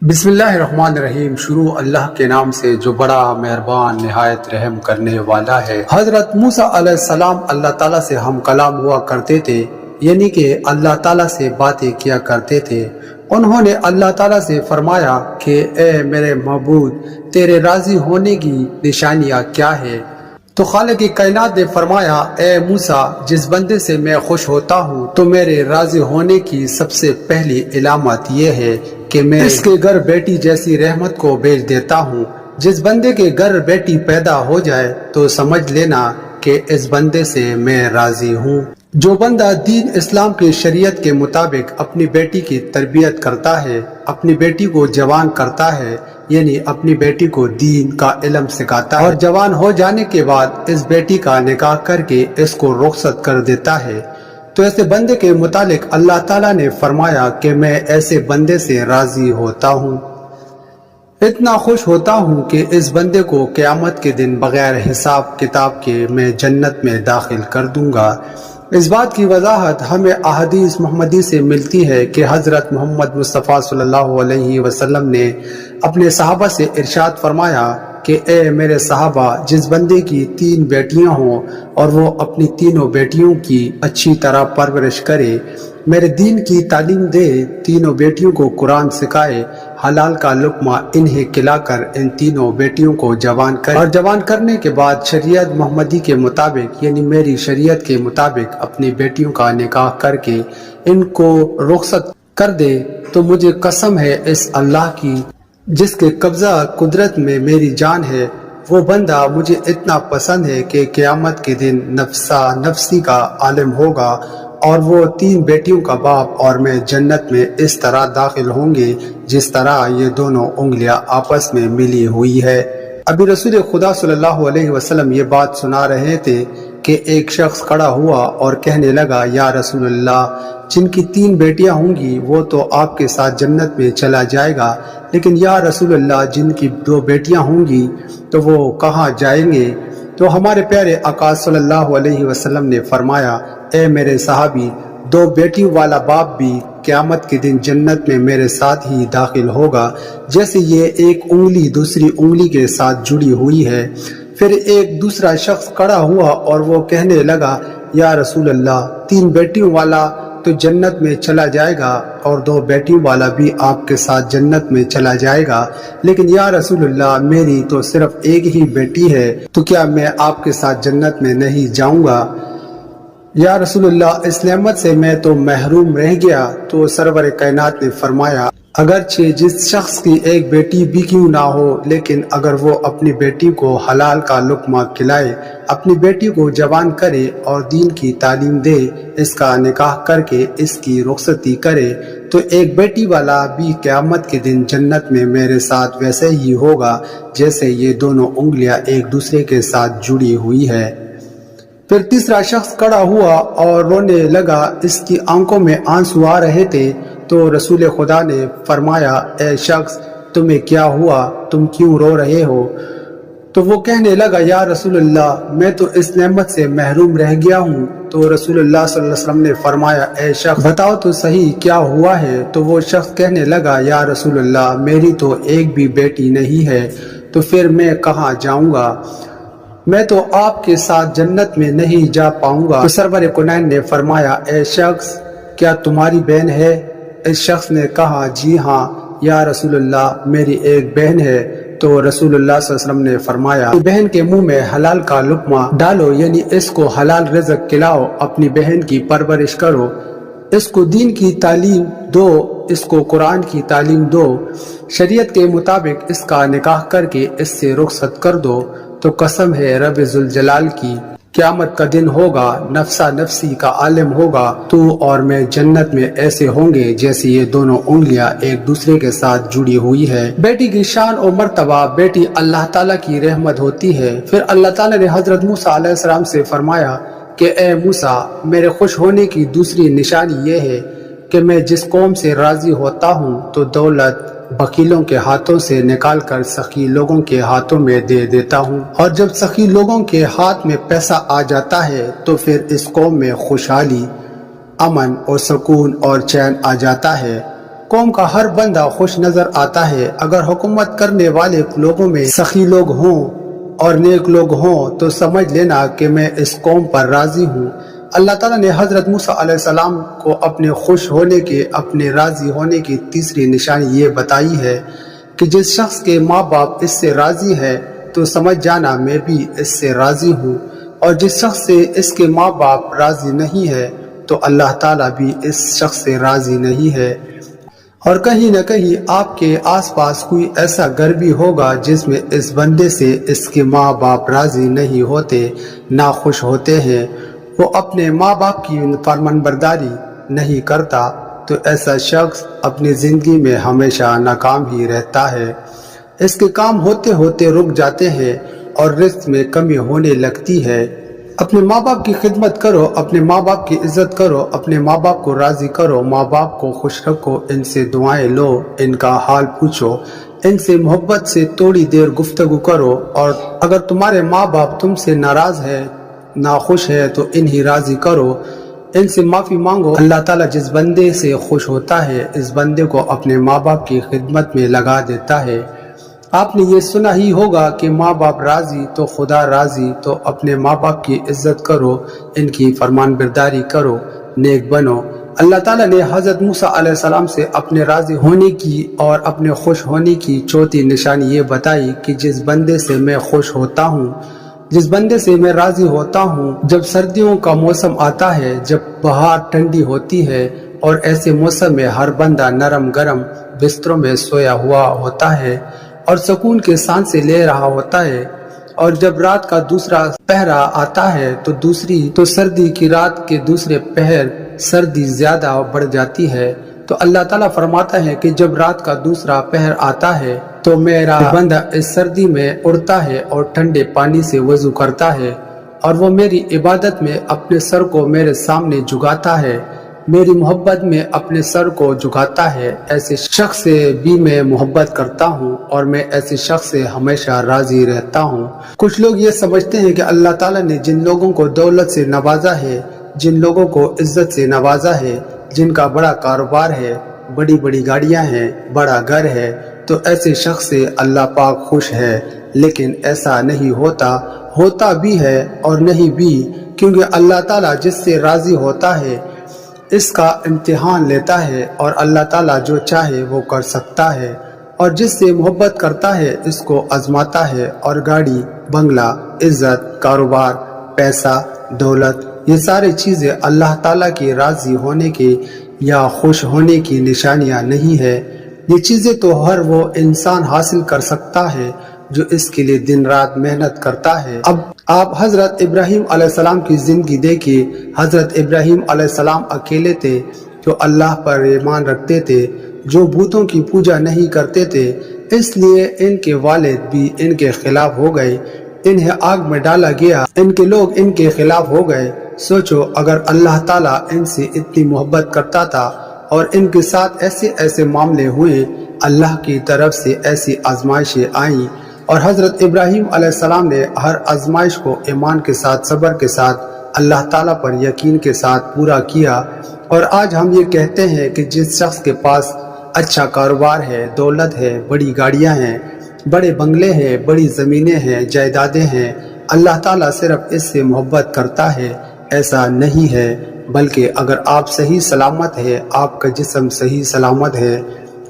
بسم اللہ الرحمن الرحیم۔ شروع اللہ کے نام سے جو بڑا مہربان نہایت رحم کرنے والا ہے۔ حضرت موسیٰ علیہ السلام اللہ تعالیٰ سے ہم کلام ہوا کرتے تھے، یعنی کہ اللہ تعالیٰ سے باتیں کیا کرتے تھے۔ انہوں نے اللہ تعالیٰ سے فرمایا کہ اے میرے معبود، تیرے راضی ہونے کی نشانیاں کیا ہے؟ تو خالق کائنات نے فرمایا، اے موسیٰ، جس بندے سے میں خوش ہوتا ہوں تو میرے راضی ہونے کی سب سے پہلی علامت یہ ہے کہ میں اس کے گھر بیٹی جیسی رحمت کو بھیج دیتا ہوں۔ جس بندے کے گھر بیٹی پیدا ہو جائے تو سمجھ لینا کہ اس بندے سے میں راضی ہوں۔ جو بندہ دین اسلام کی شریعت کے مطابق اپنی بیٹی کی تربیت کرتا ہے، اپنی بیٹی کو جوان کرتا ہے، یعنی اپنی بیٹی کو دین کا علم سکھاتا ہے، اور جوان ہو جانے کے بعد اس بیٹی کا نکاح کر کے اس کو رخصت کر دیتا ہے، تو ایسے بندے کے متعلق اللہ تعالیٰ نے فرمایا کہ میں ایسے بندے سے راضی ہوتا ہوں، اتنا خوش ہوتا ہوں کہ اس بندے کو قیامت کے دن بغیر حساب کتاب کے میں جنت میں داخل کر دوں گا۔ اس بات کی وضاحت ہمیں احادیث محمدی سے ملتی ہے کہ حضرت محمد مصطفیٰ صلی اللہ علیہ وسلم نے اپنے صحابہ سے ارشاد فرمایا کہ اے میرے صحابہ، جس بندے کی 3 بیٹیاں ہوں اور وہ اپنی تینوں بیٹیوں کی اچھی طرح پرورش کرے، میرے دین کی تعلیم دے، تینوں بیٹیوں کو قرآن سکھائے، حلال کا لقمہ انہیں کھلا کر ان تینوں بیٹیوں کو جوان کرے، اور جوان کرنے کے بعد شریعت محمدی کے مطابق یعنی میری شریعت کے مطابق اپنی بیٹیوں کا نکاح کر کے ان کو رخصت کر دے، تو مجھے قسم ہے اس اللہ کی جس کے قبضہ قدرت میں میری جان ہے، وہ بندہ مجھے اتنا پسند ہے کہ قیامت کے دن نفسا نفسی کا عالم ہوگا، اور وہ 3 بیٹیوں کا باپ اور میں جنت میں اس طرح داخل ہوں گے جس طرح یہ دونوں انگلیاں آپس میں ملی ہوئی ہے۔ ابھی رسول خدا صلی اللہ علیہ وسلم یہ بات سنا رہے تھے کہ ایک شخص کھڑا ہوا اور کہنے لگا، یا رسول اللہ، جن کی 3 بیٹیاں ہوں گی وہ تو آپ کے ساتھ جنت میں چلا جائے گا، لیکن یا رسول اللہ، جن کی 2 بیٹیاں ہوں گی تو وہ کہاں جائیں گے؟ تو ہمارے پیارے آقا صلی اللہ علیہ وسلم نے فرمایا، اے میرے صحابی، 2 بیٹیوں والا باپ بھی قیامت کے دن جنت میں میرے ساتھ ہی داخل ہوگا، جیسے یہ ایک انگلی دوسری انگلی کے ساتھ جڑی ہوئی ہے۔ پھر ایک دوسرا شخص کھڑا ہوا اور وہ کہنے لگا، یا رسول اللہ، 3 بیٹیوں والا تو جنت میں چلا جائے گا اور 2 بیٹیوں والا بھی آپ کے ساتھ جنت میں چلا جائے گا، لیکن یا رسول اللہ، میری تو صرف ایک ہی بیٹی ہے، تو کیا میں آپ کے ساتھ جنت میں نہیں جاؤں گا؟ یا رسول اللہ، اس نعمت سے میں تو محروم رہ گیا۔ تو سرور کائنات نے فرمایا، اگرچہ جس شخص کی ایک بیٹی بھی کیوں نہ ہو، لیکن اگر وہ اپنی بیٹی کو حلال کا لقمہ کھلائے، اپنی بیٹی کو جوان کرے اور دین کی تعلیم دے، اس کا نکاح کر کے اس کی رخصتی کرے، تو ایک بیٹی والا بھی قیامت کے دن جنت میں میرے ساتھ ویسے ہی ہوگا جیسے یہ دونوں انگلیاں ایک دوسرے کے ساتھ جڑی ہوئی ہے۔ پھر تیسرا شخص کھڑا ہوا اور رونے لگا، اس کی آنکھوں میں آنسو آ رہے تھے، تو رسول خدا نے فرمایا، اے شخص، تمہیں کیا ہوا؟ تم کیوں رو رہے ہو؟ تو وہ کہنے لگا، یا رسول اللہ، میں تو اس نعمت سے محروم رہ گیا ہوں۔ تو رسول اللہ صلی اللہ علیہ وسلم نے فرمایا، اے شخص، بتاؤ تو صحیح کیا ہوا ہے؟ تو وہ شخص کہنے لگا، یا رسول اللہ، میری تو ایک بھی بیٹی نہیں ہے، تو پھر میں کہاں جاؤں گا؟ میں تو آپ کے ساتھ جنت میں نہیں جا پاؤں گا۔ تو سرور کونین نے فرمایا، اے شخص، کیا تمہاری بہن ہے؟ اس شخص نے کہا، جی ہاں یا رسول اللہ، میری ایک بہن ہے۔ تو رسول اللہ صلی اللہ علیہ وسلم نے فرمایا، بہن کے منہ میں حلال کا لقمہ ڈالو، یعنی اس کو حلال رزق کھلاؤ، اپنی بہن کی پرورش کرو، اس کو دین کی تعلیم دو، اس کو قرآن کی تعلیم دو، شریعت کے مطابق اس کا نکاح کر کے اس سے رخصت کر دو، تو قسم ہے رب ذوالجلال کی، قیامت کا دن ہوگا، نفسا نفسی کا عالم ہوگا، تو اور میں جنت میں ایسے ہوں گے جیسے یہ دونوں انگلیاں ایک دوسرے کے ساتھ جڑی ہوئی ہے۔ بیٹی کی شان اور مرتبہ، بیٹی اللہ تعالیٰ کی رحمت ہوتی ہے۔ پھر اللہ تعالیٰ نے حضرت موسیٰ علیہ السلام سے فرمایا کہ اے موسیٰ، میرے خوش ہونے کی دوسری نشانی یہ ہے کہ میں جس قوم سے راضی ہوتا ہوں تو دولت بخیلوں کے ہاتھوں سے نکال کر سخی لوگوں کے ہاتھوں میں دے دیتا ہوں، اور جب سخی لوگوں کے ہاتھ میں پیسہ آ جاتا ہے تو پھر اس قوم میں خوشحالی، امن اور سکون اور چین آ جاتا ہے۔ قوم کا ہر بندہ خوش نظر آتا ہے۔ اگر حکومت کرنے والے لوگوں میں سخی لوگ ہوں اور نیک لوگ ہوں تو سمجھ لینا کہ میں اس قوم پر راضی ہوں۔ اللہ تعالیٰ نے حضرت موسیٰ علیہ السلام کو اپنے خوش ہونے کے، اپنے راضی ہونے کی تیسری نشانی یہ بتائی ہے کہ جس شخص کے ماں باپ اس سے راضی ہے تو سمجھ جانا میں بھی اس سے راضی ہوں، اور جس شخص سے اس کے ماں باپ راضی نہیں ہے تو اللہ تعالیٰ بھی اس شخص سے راضی نہیں ہے۔ اور کہیں نہ کہیں آپ کے آس پاس کوئی ایسا گھر بھی ہوگا جس میں اس بندے سے اس کے ماں باپ راضی نہیں ہوتے، ناخوش ہوتے ہیں، وہ اپنے ماں باپ کی فرمان برداری نہیں کرتا، تو ایسا شخص اپنی زندگی میں ہمیشہ ناکام ہی رہتا ہے۔ اس کے کام ہوتے ہوتے رک جاتے ہیں اور رزق میں کمی ہونے لگتی ہے۔ اپنے ماں باپ کی خدمت کرو، اپنے ماں باپ کی عزت کرو، اپنے ماں باپ کو راضی کرو، ماں باپ کو خوش رکھو، ان سے دعائیں لو، ان کا حال پوچھو، ان سے محبت سے تھوڑی دیر گفتگو کرو، اور اگر تمہارے ماں باپ تم سے ناراض ہے، ناخوش ہے تو انہیں راضی کرو، ان سے معافی مانگو۔ اللہ تعالیٰ جس بندے سے خوش ہوتا ہے اس بندے کو اپنے ماں باپ کی خدمت میں لگا دیتا ہے۔ آپ نے یہ سنا ہی ہوگا کہ ماں باپ راضی تو خدا راضی، تو اپنے ماں باپ کی عزت کرو، ان کی فرمان برداری کرو، نیک بنو۔ اللہ تعالیٰ نے حضرت موسیٰ علیہ السلام سے اپنے راضی ہونے کی اور اپنے خوش ہونے کی چوتھی نشانی یہ بتائی کہ جس بندے سے میں خوش ہوتا ہوں، جس بندے سے میں راضی ہوتا ہوں، جب سردیوں کا موسم آتا ہے، جب بہار ٹھنڈی ہوتی ہے اور ایسے موسم میں ہر بندہ نرم گرم بستروں میں سویا ہوا ہوتا ہے اور سکون کے سانسیں لے رہا ہوتا ہے، اور جب رات کا دوسرا پہرا آتا ہے تو سردی کی رات کے دوسرے پہر سردی زیادہ بڑھ جاتی ہے، تو اللہ تعالیٰ فرماتا ہے کہ جب رات کا دوسرا پہر آتا ہے تو میرا بندہ اس سردی میں اڑتا ہے اور ٹھنڈے پانی سے وضو کرتا ہے، اور وہ میری عبادت میں اپنے سر کو میرے سامنے جھکاتا ہے، میری محبت میں اپنے سر کو جھکاتا ہے۔ ایسے شخص سے بھی میں محبت کرتا ہوں اور میں ایسے شخص سے ہمیشہ راضی رہتا ہوں۔ کچھ لوگ یہ سمجھتے ہیں کہ اللہ تعالیٰ نے جن لوگوں کو دولت سے نوازا ہے، جن لوگوں کو عزت سے نوازا ہے، جن کا بڑا کاروبار ہے، بڑی بڑی گاڑیاں ہیں، بڑا گھر ہے، تو ایسے شخص سے اللہ پاک خوش ہے، لیکن ایسا نہیں ہوتا بھی ہے اور نہیں بھی، کیونکہ اللہ تعالیٰ جس سے راضی ہوتا ہے اس کا امتحان لیتا ہے، اور اللہ تعالیٰ جو چاہے وہ کر سکتا ہے، اور جس سے محبت کرتا ہے اس کو آزماتا ہے، اور گاڑی، بنگلہ، عزت، کاروبار، پیسہ، دولت، یہ ساری چیزیں اللہ تعالیٰ کی راضی ہونے کے یا خوش ہونے کی نشانیاں نہیں ہے۔ یہ چیزیں تو ہر وہ انسان حاصل کر سکتا ہے جو اس کے لیے دن رات محنت کرتا ہے۔ اب آپ حضرت ابراہیم علیہ السلام کی زندگی دیکھیے۔ حضرت ابراہیم علیہ السلام اکیلے تھے جو اللہ پر ایمان رکھتے تھے، جو بتوں کی پوجا نہیں کرتے تھے، اس لیے ان کے والد بھی ان کے خلاف ہو گئے، انہیں آگ میں ڈالا گیا، ان کے لوگ ان کے خلاف ہو گئے۔ سوچو اگر اللہ تعالیٰ ان سے اتنی محبت کرتا تھا اور ان کے ساتھ ایسے معاملے ہوئے، اللہ کی طرف سے ایسی آزمائشیں آئیں، اور حضرت ابراہیم علیہ السلام نے ہر آزمائش کو ایمان کے ساتھ، صبر کے ساتھ، اللہ تعالیٰ پر یقین کے ساتھ پورا کیا، اور آج ہم یہ کہتے ہیں کہ جس شخص کے پاس اچھا کاروبار ہے، دولت ہے، بڑی گاڑیاں ہیں، بڑے بنگلے ہیں، بڑی زمینیں ہیں، جائیدادیں ہیں، اللہ تعالیٰ صرف اس سے محبت کرتا ہے، ایسا نہیں ہے، بلکہ اگر آپ صحیح سلامت ہے، آپ کا جسم صحیح سلامت ہے،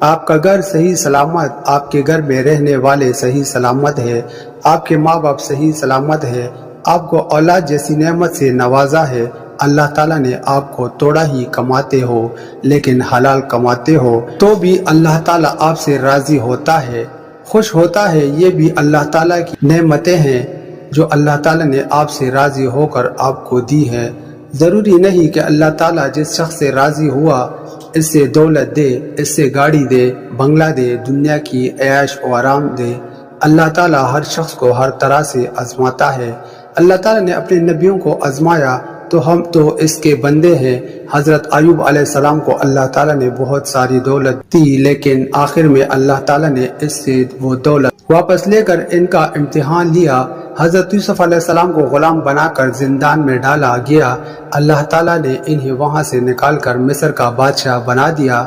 آپ کا گھر صحیح سلامت، آپ کے گھر میں رہنے والے صحیح سلامت ہے، آپ کے ماں باپ صحیح سلامت ہے، آپ کو اولاد جیسی نعمت سے نوازا ہے، اللہ تعالیٰ نے آپ کو تھوڑا ہی کماتے ہو لیکن حلال کماتے ہو تو بھی اللہ تعالیٰ آپ سے راضی ہوتا ہے، خوش ہوتا ہے۔ یہ بھی اللہ تعالیٰ کی نعمتیں ہیں جو اللہ تعالیٰ نے آپ سے راضی ہو کر آپ کو دی ہے۔ ضروری نہیں کہ اللہ تعالیٰ جس شخص سے راضی ہوا اس سے دولت دے، اس سے گاڑی دے، بنگلہ دے، دنیا کی عیش و آرام دے۔ اللہ تعالیٰ ہر شخص کو ہر طرح سے آزماتا ہے۔ اللہ تعالیٰ نے اپنے نبیوں کو آزمایا تو ہم تو اس کے بندے ہیں۔ حضرت ایوب علیہ السلام کو اللہ تعالیٰ نے بہت ساری دولت دی، لیکن آخر میں اللہ تعالیٰ نے اس سے وہ دولت واپس لے کر ان کا امتحان لیا۔ حضرت یوسف علیہ السلام کو غلام بنا کر زندان میں ڈالا گیا، اللہ تعالیٰ نے انہیں وہاں سے نکال کر مصر کا بادشاہ بنا دیا۔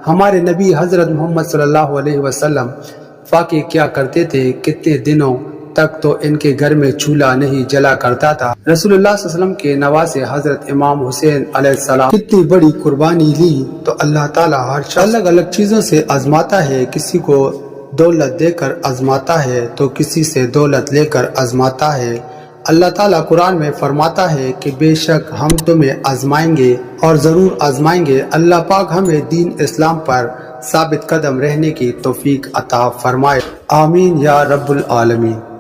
ہمارے نبی حضرت محمد صلی اللہ علیہ وسلم فاقے کیا کرتے تھے، کتنے دنوں تک تو ان کے گھر میں چولہا نہیں جلا کرتا تھا۔ رسول اللہ صلی اللہ علیہ وسلم کے نواسے حضرت امام حسین علیہ السلام کتنی بڑی قربانی لی۔ تو اللہ تعالیٰ ہر شخص الگ الگ چیزوں سے آزماتا ہے، کسی کو دولت دے کر آزماتا ہے تو کسی سے دولت لے کر آزماتا ہے۔ اللہ تعالیٰ قرآن میں فرماتا ہے کہ بے شک ہم تمہیں آزمائیں گے اور ضرور آزمائیں گے۔ اللہ پاک ہمیں دین اسلام پر ثابت قدم رہنے کی توفیق عطا فرمائے، آمین یا رب العالمین۔